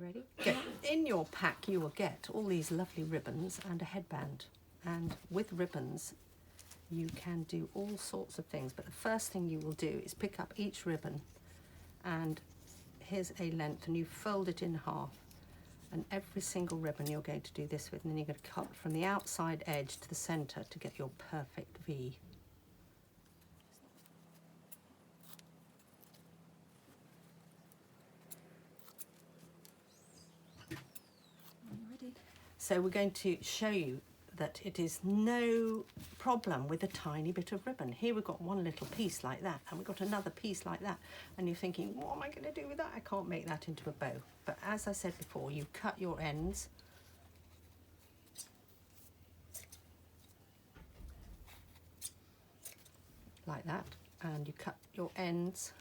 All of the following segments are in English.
ready? Okay. In your pack you will get all these lovely ribbons and a headband, and with ribbons you can do all sorts of things, but the first thing you will do is pick up each ribbon, and here's a length, and you fold it in half, and every single ribbon you're going to do this with, and then you're going to cut from the outside edge to the center to get your perfect V. Ready? So we're going to show you that it is no problem with a tiny bit of ribbon. Here we've got one little piece like that, and we've got another piece like that, and you're thinking, what am I going to do with that? I can't make that into a bow. But as I said before, you cut your ends like that, and you cut your ends,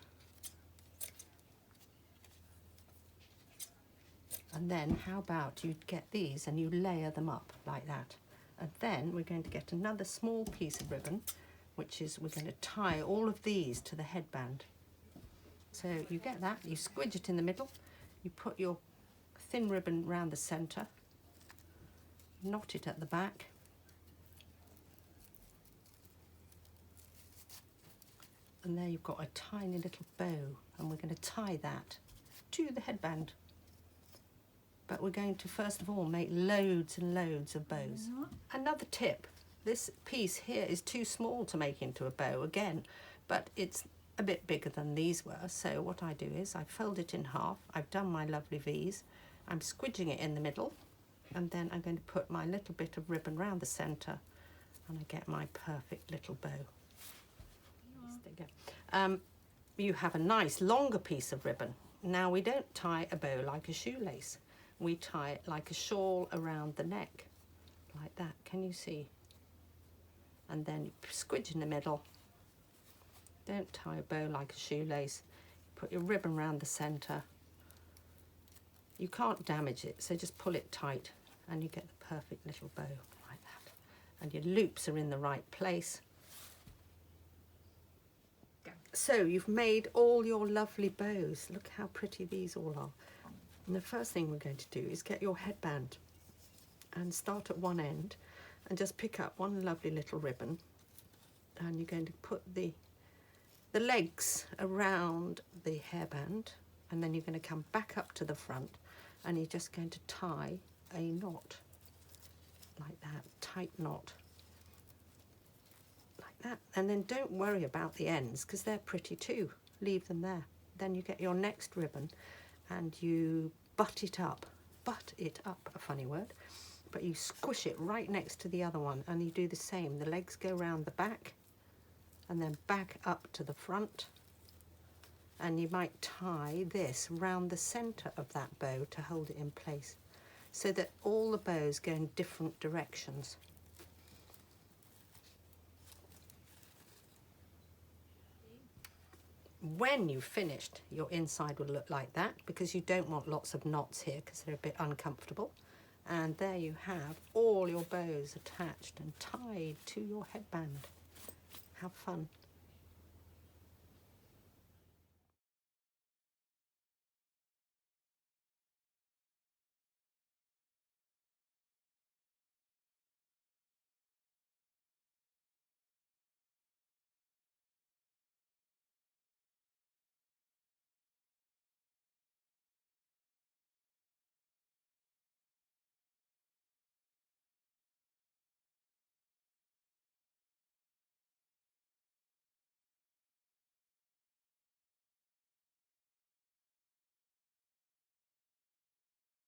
and then how about you get these and you layer them up like that. And then we're going to get another small piece of ribbon, which is we're going to tie all of these to the headband. So you get that, you squidge it in the middle, you put your thin ribbon round the centre, knot it at the back, and there you've got a tiny little bow, and we're going to tie that to the headband. But we're going to first of all make loads and loads of bows. Another tip, this piece here is too small to make into a bow again, but it's a bit bigger than these were. So what I do is I fold it in half, I've done my lovely V's, I'm squidging it in the middle, and then I'm going to put my little bit of ribbon round the centre, and I get my perfect little bow. You have a nice longer piece of ribbon. Now we don't tie a bow like a shoelace. We tie it like a shawl around the neck, like that. Can you see? And then you squidge in the middle. Don't tie a bow like a shoelace. Put your ribbon around the centre. You can't damage it, so just pull it tight, and you get the perfect little bow like that. And your loops are in the right place. So you've made all your lovely bows. Look how pretty these all are. And the first thing we're going to do is get your headband and start at one end and just pick up one lovely little ribbon, and you're going to put the legs around the hairband, and then you're going to come back up to the front, and you're just going to tie a knot like that, tight knot like that. And then don't worry about the ends because they're pretty too, leave them there. Then you get your next ribbon and you butt it up, a funny word, but you squish it right next to the other one, and you do the same. The legs go round the back and then back up to the front, and you might tie this round the centre of that bow to hold it in place, so that all the bows go in different directions. When you've finished, your inside will look like that, because you don't want lots of knots here because they're a bit uncomfortable. And there you have all your bows attached and tied to your headband. How fun.